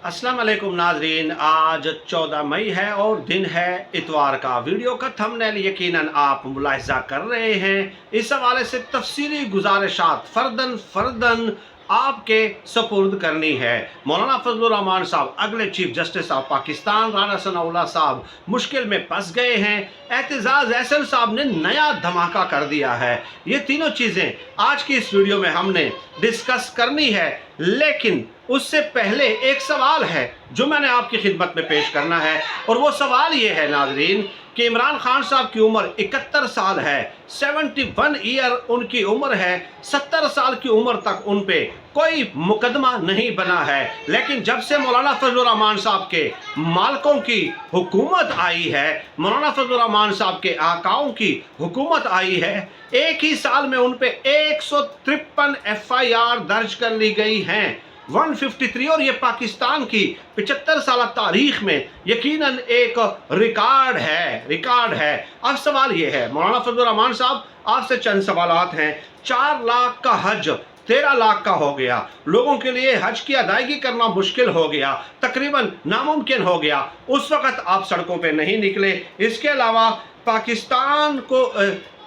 अस्सलाम वालेकुम नाजरीन। आज 14 मई है और दिन है इतवार का। वीडियो का थंबनेल यकीनन आप मुलाहिजा कर रहे हैं। इस हवाले से तफसीली गुजारिशात फर्दन फर्दन आपके सपुर्द करनी है। मौलाना फजलुर रहमान साहब अगले chief justice of Pakistan, Rana Sanaullah साहब मुश्किल में फंस गए हैं। एतजाज़ अहसन साहब ने नया धमाका कर दिया है। ये तीनों चीज़ें आज की इस वीडियो में हमने डिस्कस करनी है, लेकिन उससे पहले एक सवाल है जो मैंने आपकी खिदमत में पेश करना है। और वो सवाल ये है नाजरीन कि इमरान खान साहब की उम्र 71 साल है, 71 ईयर उनकी उम्र है। 70 साल की उम्र तक उन पे कोई मुकदमा नहीं बना है, लेकिन जब से मौलाना फजलुर रहमान साहब के मालकों की हुकूमत आई है, मौलाना फजलुर रहमान साहब के आकाओं की हुकूमत आई है, एक ही साल में उन पे 153 FIR दर्ज कर ली गई हैं, 153। और ये पाकिस्तान की 75 साल तारीख में यकीनन एक रिकॉर्ड है। अब सवाल ये है, मौलाना फजलुर रहमान साहब आपसे चंद सवालात हैं। 4 लाख का हज 13 लाख का हो गया, लोगों के लिए हज की अदायगी करना मुश्किल हो गया, तकरीबन नामुमकिन हो गया। उस वक़्त आप सड़कों पे नहीं निकले। इसके अलावा पाकिस्तान को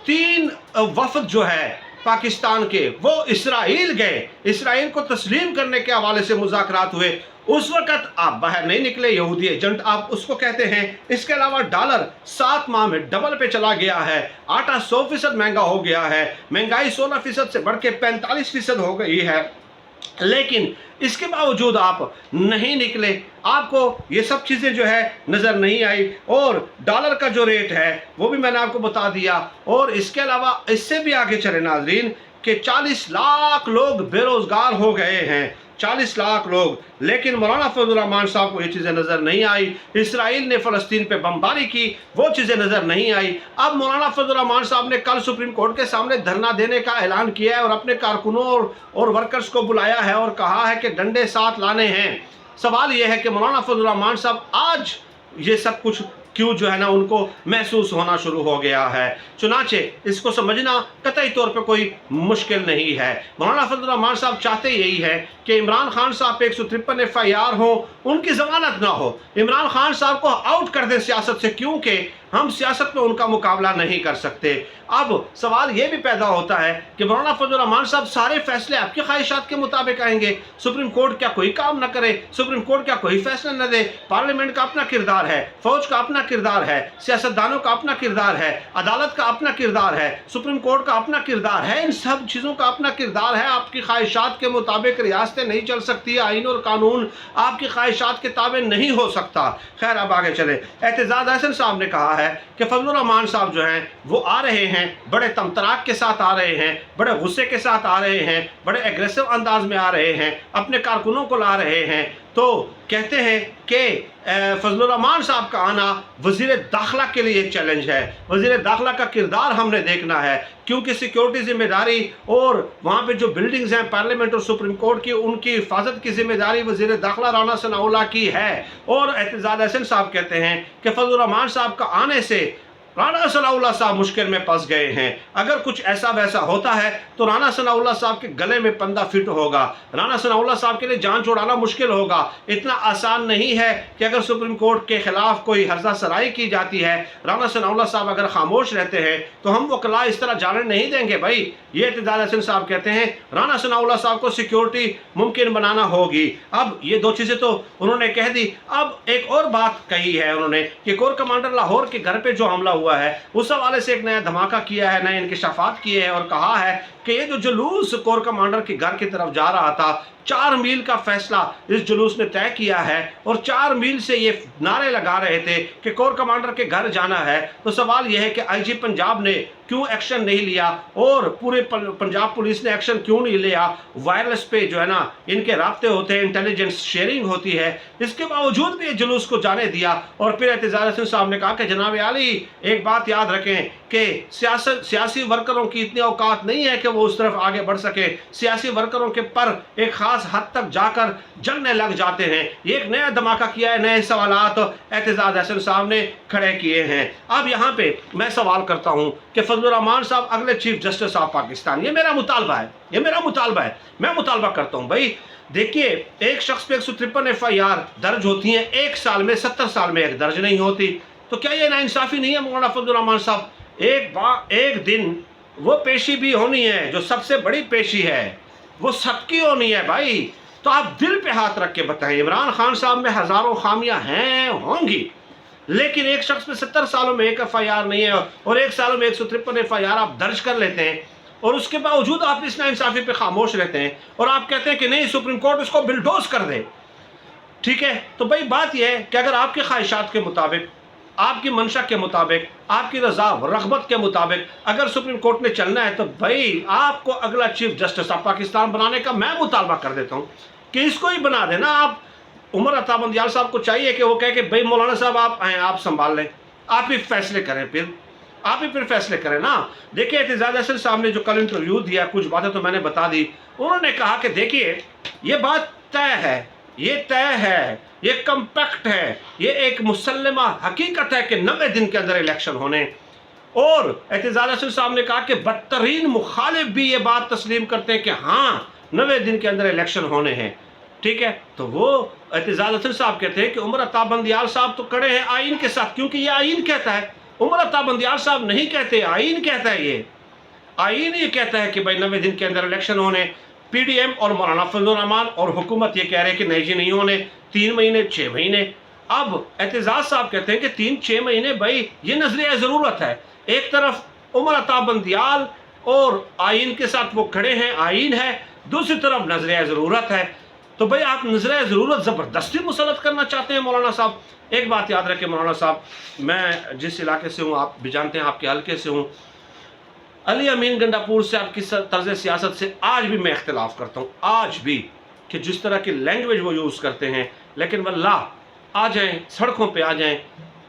3 वफद जो है पाकिस्तान के, वो इसराइल गए, इसराइल को तस्लीम करने के हवाले से मुज़ाकरात हुए। उस वक़्त आप बाहर नहीं निकले, यहूदी एजेंट आप उसको कहते हैं। इसके अलावा डॉलर 7 माह में डबल पे चला गया है, आटा 100% महंगा हो गया है, महंगाई 16% से बढ़ के 45% हो गई है, लेकिन इसके बावजूद आप नहीं निकले। आपको ये सब चीज़ें जो है नज़र नहीं आई। और डॉलर का जो रेट है वो भी मैंने आपको बता दिया। और इसके अलावा इससे भी आगे चले नाजरीन कि 40 लाख लोग बेरोज़गार हो गए हैं, 40 लाख लोग। लेकिन मौलाना फजलुर रहमान साहब को ये चीज़ें नज़र नहीं आई। इसराइल ने फ़लस्तीन पे बमबारी की, वो चीज़ें नज़र नहीं आई। अब मौलाना फजलुर रहमान साहब ने कल सुप्रीम कोर्ट के सामने धरना देने का ऐलान किया है और अपने कारकुनों और वर्कर्स को बुलाया है और कहा है कि डंडे साथ लाने हैं। सवाल ये है कि मौलाना फजलुर रहमान साहब आज ये सब कुछ क्यों जो है ना उनको महसूस होना शुरू हो गया है। चुनाचे इसको समझना कतई तौर पे कोई मुश्किल नहीं है। मौलाना फजलुर रहमान साहब चाहते यही है कि इमरान खान साहब पे 153 FIR हो, उनकी जमानत ना हो, इमरान खान साहब को आउट कर दें सियासत से, क्योंकि हम सियासत में उनका मुकाबला नहीं कर सकते। अब सवाल ये भी पैदा होता है कि मौलाना फजलुर रहमान साहब सारे फैसले आपकी ख्वाहिशात के मुताबिक आएंगे, सुप्रीम कोर्ट क्या कोई काम ना करे, सुप्रीम कोर्ट क्या कोई फैसला न दे, पार्लियामेंट का अपना किरदार है, फौज का अपना किरदार है, सियासतदानों का अपना किरदार है, अदालत का अपना किरदार है, सुप्रीम कोर्ट का अपना किरदार है, इन सब चीज़ों का अपना किरदार है। आपकी ख्वाहिशात के मुताबिक रियासतें नहीं चल सकती, आइन और कानून आपकी ख्वाहिशात के ताबे नहीं हो सकता। खैर अब आगे चले। एतजाज़ अहसन साहब ने कहा है कि फजलुर रहमान साहब जो हैं वो आ रहे हैं, बड़े तमतराक के साथ आ रहे हैं, बड़े गुस्से के साथ आ रहे हैं, बड़े एग्रेसिव अंदाज में आ रहे हैं, अपने कारकुनों को ला रहे हैं। तो कहते हैं कि फजलुर रहमान साहब का आना वज़ीर दाखिला के लिए चैलेंज है। वज़ीर दाखिला का किरदार हमने देखना है, क्योंकि सिक्योरिटी ज़िम्मेदारी और वहाँ पे जो बिल्डिंग्स हैं पार्लियामेंट और सुप्रीम कोर्ट की, उनकी हिफाजत की ज़िम्मेदारी वज़ीर दाखिला राना सनाउल्लाह की है। और एतजाज़ अहसन साहब कहते हैं कि फजलुर रहमान साहब का आने से राना सनाउल्लाह साहब मुश्किल में फंस गए हैं। अगर कुछ ऐसा वैसा होता है तो राना सनाउल्लाह साहब के गले में पंदा फिट होगा, राना सनाउल्लाह साहब के लिए जान छुड़ाना मुश्किल होगा। इतना आसान नहीं है कि अगर सुप्रीम कोर्ट के खिलाफ कोई हर्जा सराई की जाती है, राना सनाउल्लाह साहब अगर खामोश रहते हैं तो हम वो कला इस तरह जाने नहीं देंगे भाई। ये एतजाज़ अहसन साहब कहते हैं राना सनाउल्लाह साहब को सिक्योरिटी मुमकिन बनाना होगी। अब ये 2 चीज़ें तो उन्होंने कह दी। अब एक और बात कही है उन्होंने कि कोर कमांडर लाहौर के घर पे जो हमला हुआ है उस हवाले से एक नया धमाका किया है, नए इंकशाफात किए हैं और कहा है कि ये जो जुलूस कोर कमांडर के घर की तरफ जा रहा था, 4 मील का फैसला इस जुलूस ने तय किया है और 4 मील से ये नारे लगा रहे थे कि कोर कमांडर के घर जाना है। तो सवाल यह है कि IG पंजाब ने क्यों एक्शन नहीं लिया और पूरे पंजाब पुलिस ने एक्शन क्यों नहीं लिया। वायरलेस पे जो है ना इनके राब्ते होते हैं, इंटेलिजेंस शेयरिंग होती है, इसके बावजूद भी जुलूस को जाने दिया। और फिर एतजाज़ अहसन साहब ने कहा कि जनाब आली एक बात याद रखें कि सियासी वर्करों की इतनी औकात नहीं है कि वो उस तरफ आगे बढ़ सके। सियासी वर्करों के पर एक ख़ास हद तक जाकर जलने लग जाते हैं। ये एक नया धमाका किया है, नए सवालात एतजाज़ अहसन साहब ने खड़े किए हैं। अब यहाँ पे मैं सवाल करता हूँ कि फजलुर रहमान साहब अगले चीफ जस्टिस ऑफ पाकिस्तान, ये मेरा मुतालबा है, मैं मुतालबा करता हूँ भाई। دیکھیے ایک شخص پہ 153 FIR درج ہوتی ہیں، 1 سال میں 70 سال میں ایک درج نہیں ہوتی، تو کیا یہ ناانصافی نہیں ہے مولانا فضل الرحمان صاحب؟ ایک دن وہ پیشی بھی ہونی ہے جو سب سے بڑی پیشی ہے، وہ سب کی ہونی ہے بھائی۔ تو آپ دل پہ ہاتھ رکھ کے بتائیں، عمران خان صاحب میں ہزاروں خامیاں ہیں، ہوں گی، لیکن ایک شخص میں 70 سالوں میں ایک FIR نہیں ہے، اور 1 سالوں میں 153 FIR آپ درج کر لیتے ہیں، اور اس کے باوجود آپ اس ناانصافی پہ خاموش رہتے ہیں، اور آپ کہتے ہیں کہ نہیں سپریم کورٹ اس کو بلڈوز کر دے۔ ٹھیک ہے، تو بھائی بات یہ ہے کہ اگر آپ کے خواہشات کے مطابق، آپ کی منشا کے مطابق، آپ کی رضا و رغبت کے مطابق اگر سپریم کورٹ نے چلنا ہے، تو بھائی آپ کو اگلا چیف جسٹس آف پاکستان بنانے کا میں مطالبہ کر دیتا ہوں کہ اس کو ہی بنا دینا آپ۔ عمر عطا بندیال صاحب کو چاہیے کہ وہ کہے کہ بھائی مولانا صاحب آپ آئیں، آپ سنبھال لیں، آپ ہی فیصلے کریں، آپ ہی پھر فیصلے کریں نا۔ دیکھیے اعتزاز احسن صاحب نے جو کل انٹرویو دیا، کچھ باتیں تو میں نے بتا دی، انہوں نے کہا کہ دیکھیے یہ بات طے ہے، یہ کمپیکٹ ہے، یہ ایک مسلمہ حقیقت ہے کہ 90 دن کے اندر الیکشن ہونے، اور اعتزاز احسن صاحب نے کہا کہ بدترین مخالف بھی یہ بات تسلیم کرتے ہیں کہ ہاں 90 دن کے اندر الیکشن ہونے ہیں۔ ٹھیک ہے، تو وہ اعتزاز احسن صاحب کہتے ہیں کہ عمر عطا بندیال صاحب تو کڑے ہیں آئین کے ساتھ، کیونکہ یہ آئین کہتا ہے، عمر عطا بندیال صاحب نہیں کہتے، آئین کہتا ہے، یہ آئین یہ کہتا ہے کہ بھائی 90 دن کے اندر الیکشن ہونے۔ پی ڈی ایم اور مولانا فضل الرحمان اور حکومت یہ کہہ رہے ہیں کہ نہیں جی نہیں ہونے، 3 مہینے 6 مہینے۔ اب اعتزاز صاحب کہتے ہیں کہ 3-6 مہینے، بھائی یہ نظریہ ضرورت ہے، ایک طرف عمر عطا بندیال اور آئین کے ساتھ وہ کھڑے ہیں، آئین ہے، دوسری طرف نظریہ ضرورت ہے، تو بھئی آپ نظریہ ضرورت زبردستی مسلط کرنا چاہتے ہیں مولانا صاحب۔ ایک بات یاد رکھیں مولانا صاحب، میں جس علاقے سے ہوں آپ بھی جانتے ہیں، آپ کے حلقے سے ہوں، علی امین گنڈاپور سے آپ کی طرز سیاست سے آج بھی میں اختلاف کرتا ہوں، آج بھی، کہ جس طرح کی لینگویج وہ یوز کرتے ہیں، لیکن واللہ آ جائیں سڑکوں پہ آ جائیں،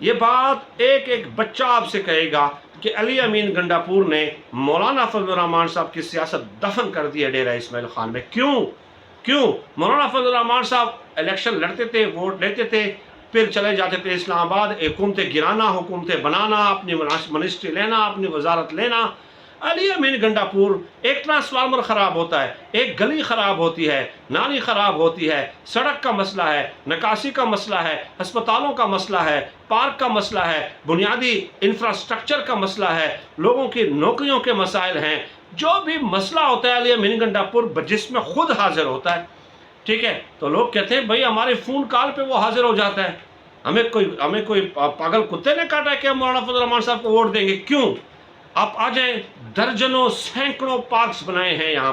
یہ بات ایک ایک بچہ آپ سے کہے گا کہ علی امین گنڈاپور نے مولانا فضل الرحمان صاحب کی سیاست دفن کر دی ہے ڈیرہ اسماعیل خان میں۔ کیوں؟ مولانا فضل الرحمان صاحب الیکشن لڑتے تھے، ووٹ لیتے تھے، پھر چلے جاتے تھے اسلام آباد، حکومتیں گرانا، حکومتیں بنانا، اپنی منسٹری لینا، اپنی وزارت لینا۔ علی امین گنڈاپور، ایک ٹرانسفارمر خراب ہوتا ہے، ایک گلی خراب ہوتی ہے، نالی خراب ہوتی ہے، سڑک کا مسئلہ ہے، نکاسی کا مسئلہ ہے، ہسپتالوں کا مسئلہ ہے، پارک کا مسئلہ ہے، بنیادی انفراسٹرکچر کا مسئلہ ہے، لوگوں کی نوکریوں کے مسائل ہیں، جو بھی مسئلہ ہوتا ہے علی امین گنڈاپور جس میں خود حاضر ہوتا ہے۔ ٹھیک ہے، تو لوگ کہتے ہیں بھائی ہمارے فون کال پہ وہ حاضر ہو جاتا ہے، ہمیں کوئی پاگل کتے نے کاٹا ہے کہ ہم مولانا فضل الرحمان صاحب کو ووٹ دیں گے؟ کیوں؟ آپ آ جائیں، درجنوں سینکڑوں پارکس بنائے ہیں یہاں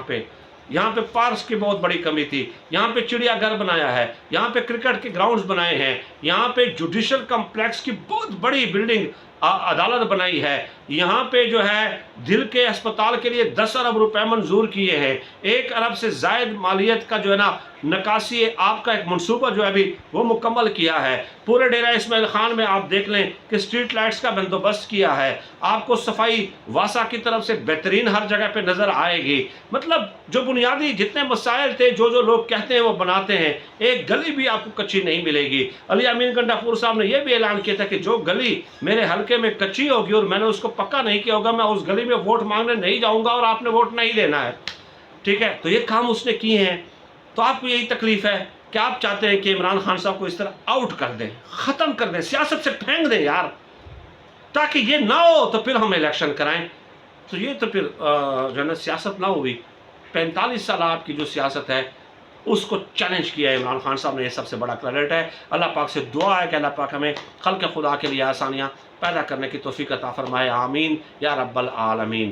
پہ پارکس کی بہت بڑی کمی تھی، یہاں پہ چڑیا گھر بنایا ہے، یہاں پہ کرکٹ کے گراؤنڈز بنائے ہیں، یہاں پہ جوڈیشل کمپلیکس کی بہت بڑی بلڈنگ عدالت بنائی ہے، یہاں پہ جو ہے دل کے اسپتال کے لیے 10 ارب روپے منظور کیے ہیں، 1 ارب سے زائد مالیت کا جو ہے نا نکاسی آپ کا ایک منصوبہ جو ہے ابھی وہ مکمل کیا ہے، پورے ڈیرہ اسماعیل خان میں آپ دیکھ لیں کہ اسٹریٹ لائٹس کا بندوبست کیا ہے، آپ کو صفائی واسا کی طرف سے بہترین ہر جگہ پہ نظر آئے گی۔ مطلب جو بنیادی جتنے مسائل تھے، جو لوگ کہتے ہیں وہ بناتے ہیں، ایک گلی بھی آپ کو کچی نہیں ملے گی۔ علی امین گنڈاپور صاحب نے یہ بھی اعلان کیا تھا کہ جو گلی میرے حلقے میں کچی ہوگی اور میں نے اس کو پکا نہیں کیا ہوگا، میں اس گلی میں ووٹ مانگنے نہیں جاؤں گا اور آپ نے ووٹ نہیں دینا ہے۔ ٹھیک ہے، تو یہ کام اس نے کیے ہیں۔ تو آپ کو یہی تکلیف ہے کہ آپ چاہتے ہیں کہ عمران خان صاحب کو اس طرح آؤٹ کر دیں، ختم کر دیں، سیاست سے پھینک دیں یار، تاکہ یہ نہ ہو تو پھر ہم الیکشن کرائیں۔ تو یہ تو پھر جو ہے نا سیاست نہ ہوئی۔ 45 سال آپ کی جو سیاست ہے اس کو چیلنج کیا ہے عمران خان صاحب نے، یہ سب سے بڑا کریڈٹ ہے۔ اللہ پاک سے دعا ہے کہ اللہ پاک ہمیں خلق خدا کے لیے آسانیاں پیدا کرنے کی توفیق عطا فرمائے، آمین یا رب العالمین۔